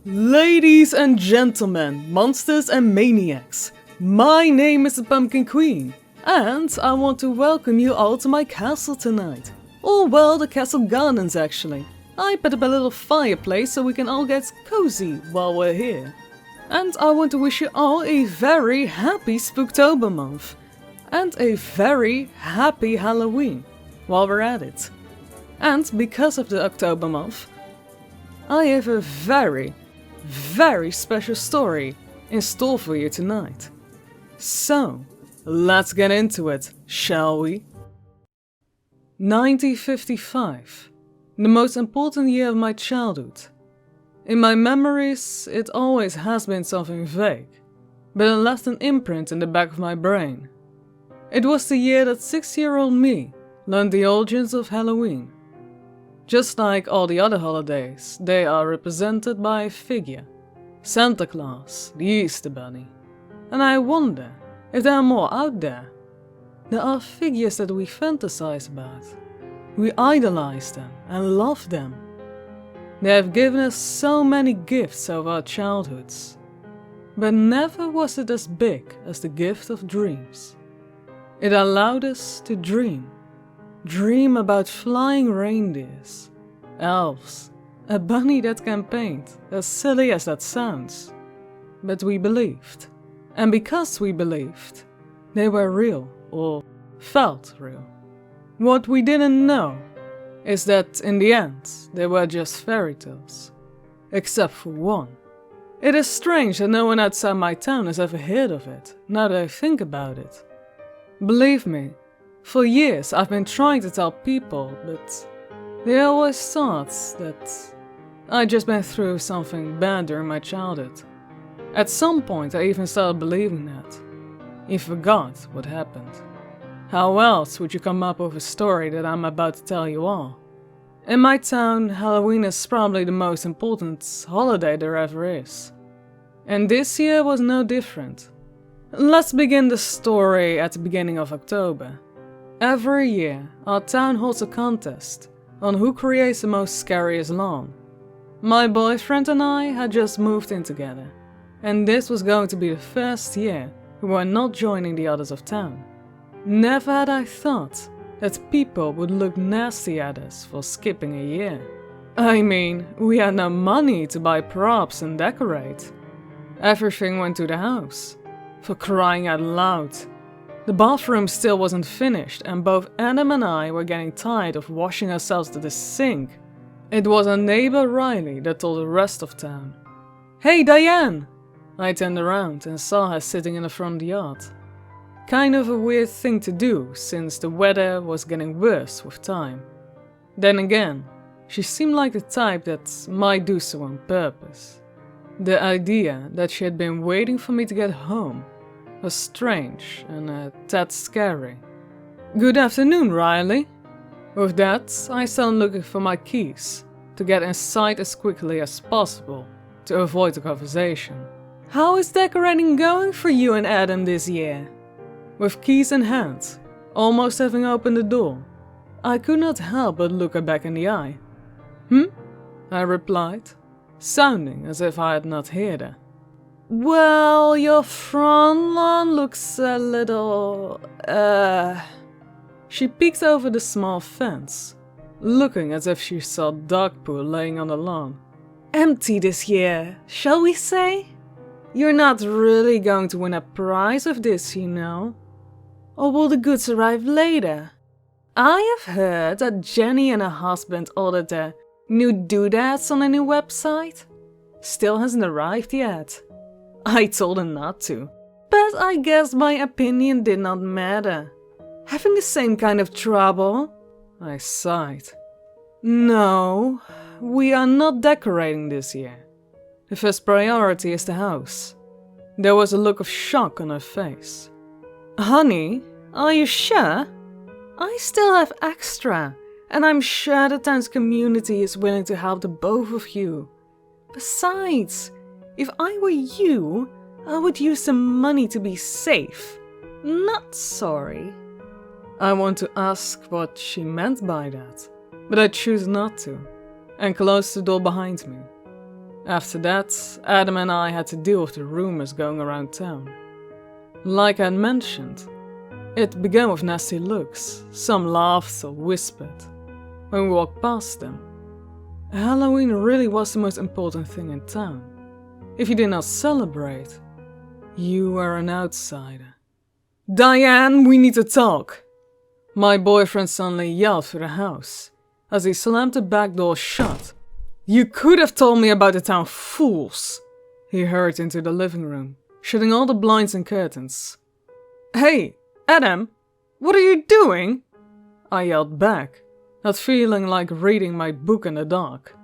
Ladies and gentlemen, monsters and maniacs, my name is the Pumpkin Queen, and I want to welcome you all to my castle tonight. Or well, the castle gardens actually. I put up a little fireplace so we can all get cozy while we're here. And I want to wish you all a very happy Spooktober month. And a very happy Halloween, while we're at it. And because of the October month, I have a very special story in store for you tonight. So, let's get into it, shall we? 1955, the most important year of my childhood. In my memories, it always has been something vague, but it left an imprint in the back of my brain. It was the year that 6-year-old me learned the origins of Halloween. Just like all the other holidays, they are represented by a figure. Santa Claus, the Easter Bunny. And I wonder if there are more out there. There are figures that we fantasize about. We idolize them and love them. They have given us so many gifts of our childhoods. But never was it as big as the gift of dreams. It allowed us to dream. Dream about flying reindeers, elves, a bunny that can paint, as silly as that sounds. But we believed. And because we believed, they were real, or felt real. What we didn't know is that in the end, they were just fairy tales. Except for one. It is strange that no one outside my town has ever heard of it, now that I think about it. Believe me, for years I've been trying to tell people, but they always thought that I'd just been through something bad during my childhood. At some point I even started believing that. You forgot what happened. How else would you come up with a story that I'm about to tell you all? In my town, Halloween is probably the most important holiday there ever is. And this year was no different. Let's begin the story at the beginning of October. Every year, our town holds a contest on who creates the most scariest lawn. My boyfriend and I had just moved in together, and this was going to be the first year we were not joining the others of town. Never had I thought that people would look nasty at us for skipping a year. I mean, we had no money to buy props and decorate. Everything went to the house. For crying out loud. The bathroom still wasn't finished, and both Adam and I were getting tired of washing ourselves to the sink. It was our neighbor Riley that told the rest of town. "Hey Diane!" I turned around and saw her sitting in the front yard. Kind of a weird thing to do, since the weather was getting worse with time. Then again, she seemed like the type that might do so on purpose. The idea that she had been waiting for me to get home was strange and a tad scary. "Good afternoon, Riley." With that, I started looking for my keys to get inside as quickly as possible to avoid the conversation. "How is decorating going for you and Adam this year?" With keys in hand, almost having opened the door, I could not help but look her back in the eye. I replied, sounding as if I had not heard her. "Well, your front lawn looks a little, She peeked over the small fence, looking as if she saw dog poo laying on the lawn. "Empty this year, shall we say? You're not really going to win a prize with this, you know. Or will the goods arrive later? I have heard that Jenny and her husband ordered their new doodads on a new website. Still hasn't arrived yet. I told him not to, but I guess my opinion did not matter. Having the same kind of trouble?" I sighed. "No, we are not decorating this year. The first priority is the house." There was a look of shock on her face. "Honey, are you sure? I still have extra, and I'm sure the town's community is willing to help the both of you. Besides, if I were you, I would use the money to be safe, not sorry." I want to ask what she meant by that, but I choose not to, and closed the door behind me. After that, Adam and I had to deal with the rumors going around town. Like I mentioned, it began with nasty looks, some laughed or whispered. When we walked past them, Halloween really was the most important thing in town. If you did not celebrate, you were an outsider. "Diane, we need to talk!" My boyfriend suddenly yelled through the house as he slammed the back door shut. "You could have told me about the town fools!" He hurried into the living room, shutting all the blinds and curtains. "Hey, Adam, what are you doing?" I yelled back, not feeling like reading my book in the dark.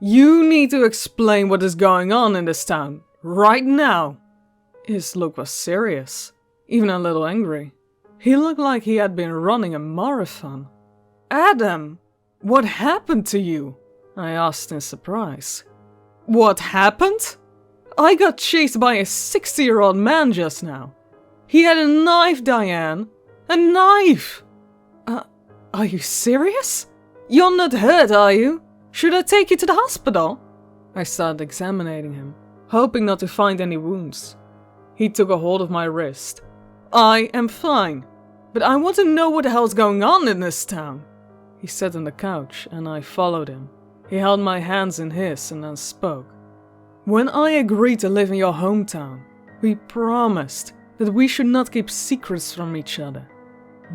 "You need to explain what is going on in this town, right now." His look was serious, even a little angry. He looked like he had been running a marathon. "Adam, what happened to you?" I asked in surprise. "What happened? I got chased by a 60-year-old man just now. He had a knife, Diane. A knife! Are you serious? You're not hurt, are you? Should I take you to the hospital?" I started examining him, hoping not to find any wounds. He took a hold of my wrist. "I am fine, but I want to know what the hell's going on in this town." He sat on the couch and I followed him. He held my hands in his and then spoke. "When I agreed to live in your hometown, we promised that we should not keep secrets from each other.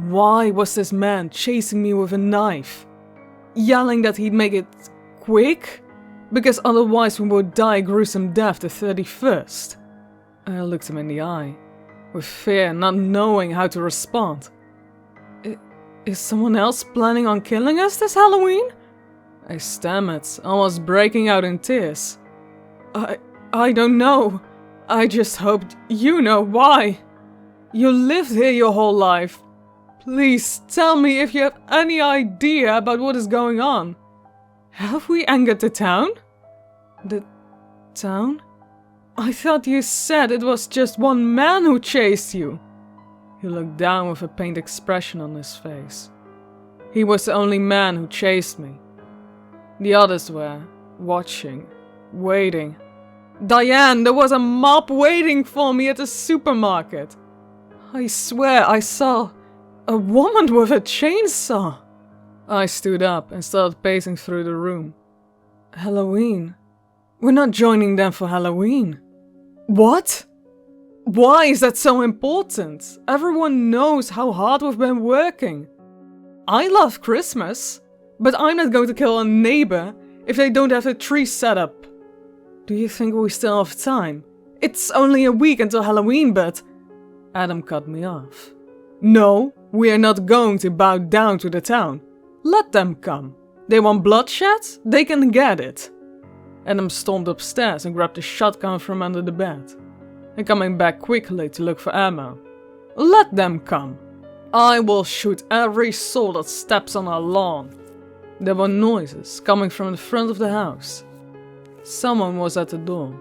Why was this man chasing me with a knife? Yelling that he'd make it quick? Because otherwise we would die a gruesome death the 31st. I looked him in the eye, with fear, not knowing how to respond. Is someone else planning on killing us this Halloween?" I stammered, almost breaking out in tears. I don't know. I just hoped you know why. You lived here your whole life. Please tell me if you have any idea about what is going on. Have we angered the town?" "The town? I thought you said it was just one man who chased you." He looked down with a pained expression on his face. "He was the only man who chased me. The others were watching, waiting. Diane, there was a mob waiting for me at the supermarket. I swear I saw a woman with a chainsaw." I stood up and started pacing through the room. "Halloween? We're not joining them for Halloween." "What? Why is that so important? Everyone knows how hard we've been working. I love Christmas, but I'm not going to kill a neighbor if they don't have a tree set up." "Do you think we still have time? It's only a week until Halloween, but..." Adam cut me off. "No, we are not going to bow down to the town. Let them come. They want bloodshed? They can get it." Adam stormed upstairs and grabbed a shotgun from under the bed, and coming back quickly to look for ammo. "Let them come. I will shoot every soul that steps on our lawn." There were noises coming from the front of the house. Someone was at the door.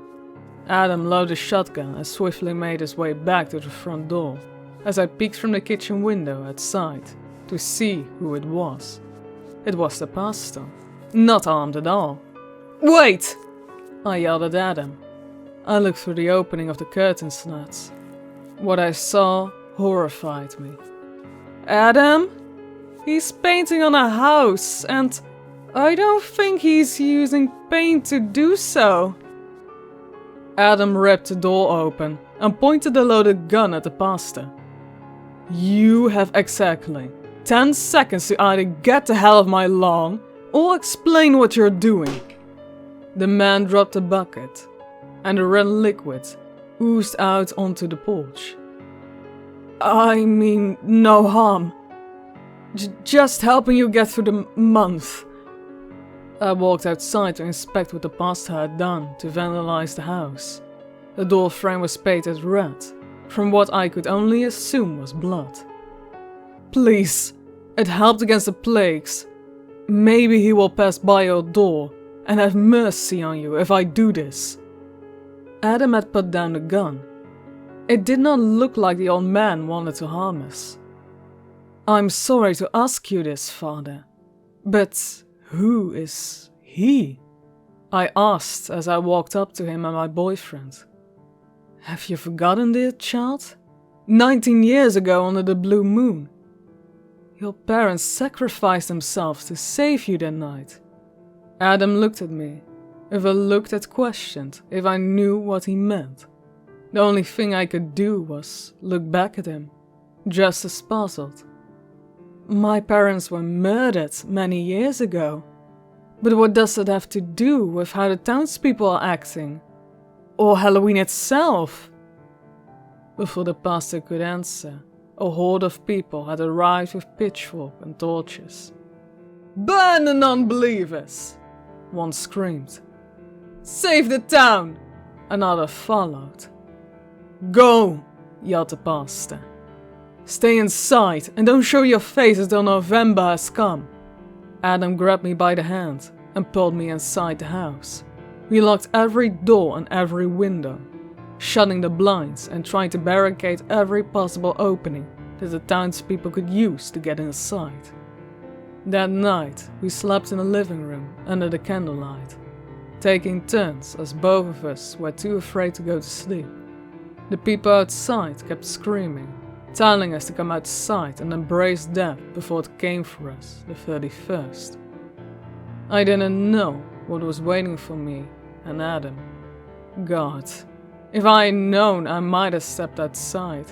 Adam loaded the shotgun and swiftly made his way back to the front door, as I peeked from the kitchen window outside to see who it was. It was the pastor, not armed at all. "Wait!" I yelled at Adam. I looked through the opening of the curtain slats. What I saw horrified me. "Adam? He's painting on a house, and I don't think he's using paint to do so." Adam ripped the door open and pointed a loaded gun at the pastor. "You have exactly 10 seconds to either get the hell off my lawn or explain what you're doing." The man dropped a bucket, and the red liquid oozed out onto the porch. "I mean no harm. Just helping you get through the month." I walked outside to inspect what the pastor had done to vandalize the house. The door frame was painted red, from what I could only assume was blood. "Please, it helped against the plagues. Maybe he will pass by your door and have mercy on you if I do this." Adam had put down the gun. It did not look like the old man wanted to harm us. "I'm sorry to ask you this, Father, but who is he?" I asked as I walked up to him and my boyfriend. Have you forgotten, dear child? 19 years ago under the blue moon. Your parents sacrificed themselves to save you that night. Adam looked at me, with a look that questioned if I knew what he meant. The only thing I could do was look back at him, just as puzzled. My parents were murdered many years ago. But what does that have to do with how the townspeople are acting? Or Halloween itself? Before the pastor could answer, a horde of people had arrived with pitchfork and torches. Burn the non-believers! One screamed. Save the town! Another followed. Go! Yelled the pastor. Stay inside and don't show your face until November has come. Adam grabbed me by the hand and pulled me inside the house. We locked every door and every window, shutting the blinds and trying to barricade every possible opening that the townspeople could use to get inside. That night, we slept in the living room under the candlelight, taking turns as both of us were too afraid to go to sleep. The people outside kept screaming, telling us to come outside and embrace death before it came for us, the 31st. I didn't know what was waiting for me and Adam. God, if I had known, I might have stepped outside.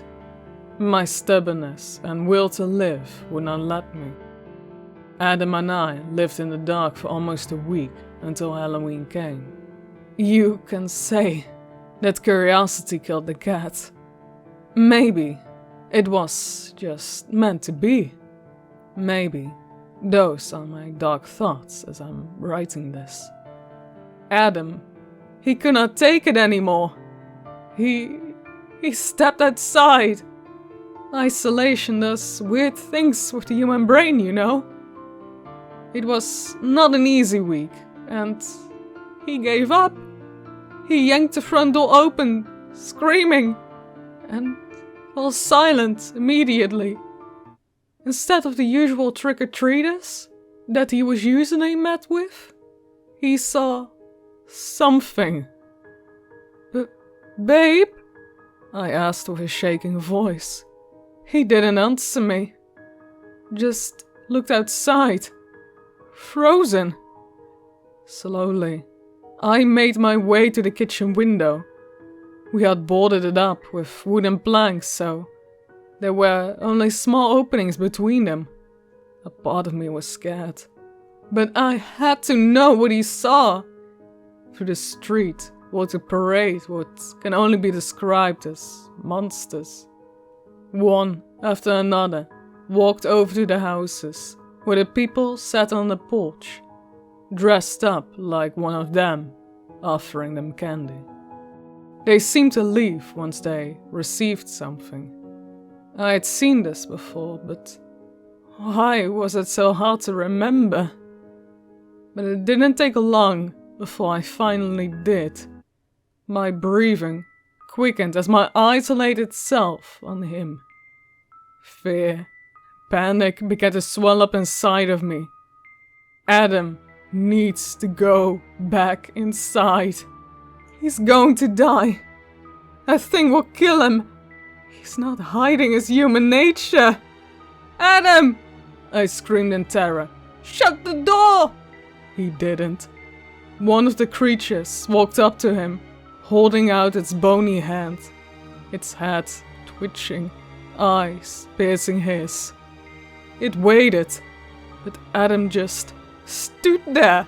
My stubbornness and will to live would not let me. Adam and I lived in the dark for almost a week until Halloween came. You can say that curiosity killed the cat. Maybe it was just meant to be. Maybe those are my dark thoughts as I'm writing this. Adam, he could not take it anymore. He stepped outside. Isolation does weird things with the human brain, you know. It was not an easy week, and he gave up. He yanked the front door open, screaming, and fell silent immediately. Instead of the usual trick-or-treaters that he was usually met with, he saw something. Babe? I asked with a shaking voice. He didn't answer me. Just looked outside. Frozen. Slowly, I made my way to the kitchen window. We had boarded it up with wooden planks, so there were only small openings between them. A part of me was scared. But I had to know what he saw. Through the street walked a parade what can only be described as monsters. One after another walked over to the houses, where the people sat on the porch, dressed up like one of them, offering them candy. They seemed to leave once they received something. I had seen this before, but why was it so hard to remember? But it didn't take long before I finally did. My breathing quickened as my eyes laid itself on him. Fear, panic began to swell up inside of me. Adam needs to go back inside. He's going to die. That thing will kill him. He's not hiding his human nature. Adam! I screamed in terror. Shut the door! He didn't. One of the creatures walked up to him, holding out its bony hand, its head twitching, eyes piercing his. It waited, but Adam just stood there,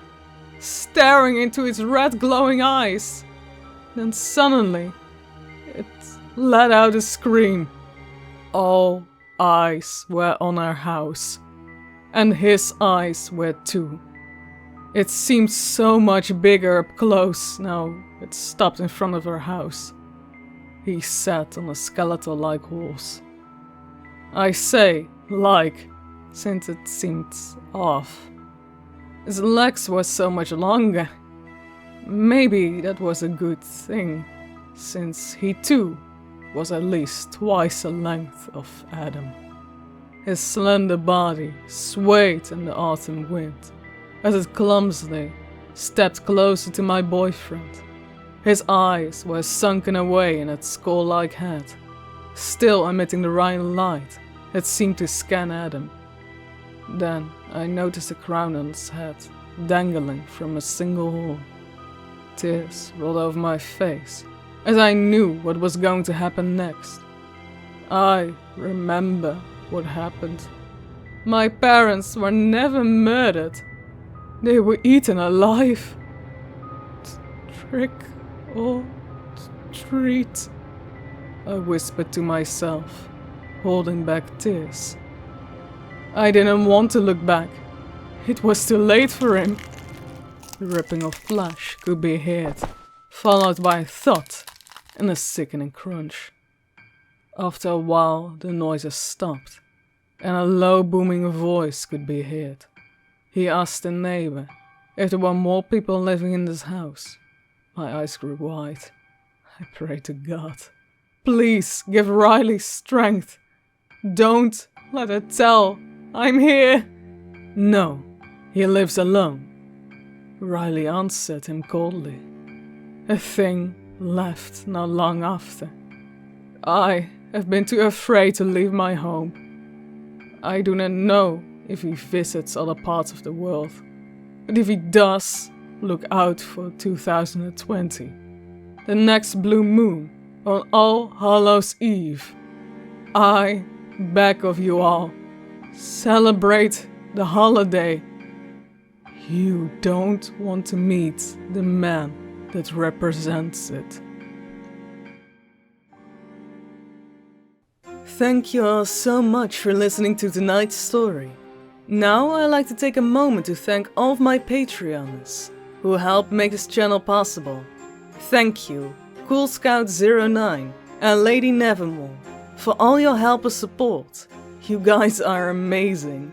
staring into its red glowing eyes. Then suddenly, it let out a scream. All eyes were on our house, and his eyes were too. It seemed so much bigger up close now it stopped in front of our house. He sat on a skeletal-like horse. I say like, since it seemed off. His legs were so much longer. Maybe that was a good thing, since he too was at least twice the length of Adam. His slender body swayed in the autumn wind as it clumsily stepped closer to my boyfriend. His eyes were sunken away in its skull-like head, still emitting the right light that seemed to scan at him. Then I noticed a crown on its head, dangling from a single horn. Tears rolled over my face, as I knew what was going to happen next. I remember what happened. My parents were never murdered. They were eaten alive. Trick or treat, I whispered to myself, holding back tears. I didn't want to look back. It was too late for him. The ripping of flesh could be heard, followed by a thud and a sickening crunch. After a while, the noises stopped, and a low booming voice could be heard. He asked the neighbor if there were more people living in this house. My eyes grew wide. I prayed to God, please give Riley strength. Don't let her tell I'm here. No, he lives alone. Riley answered him coldly. A thing left not long after. I have been too afraid to leave my home. I do not know if he visits other parts of the world, but if he does, look out for 2020, the next blue moon on All Hallows Eve. I beg of you all, celebrate the holiday. You don't want to meet the man that represents it. Thank you all so much for listening to tonight's story. Now I'd like to take a moment to thank all of my Patreons who helped make this channel possible. Thank you, CoolScout09 and Lady Nevermore, for all your help and support. You guys are amazing.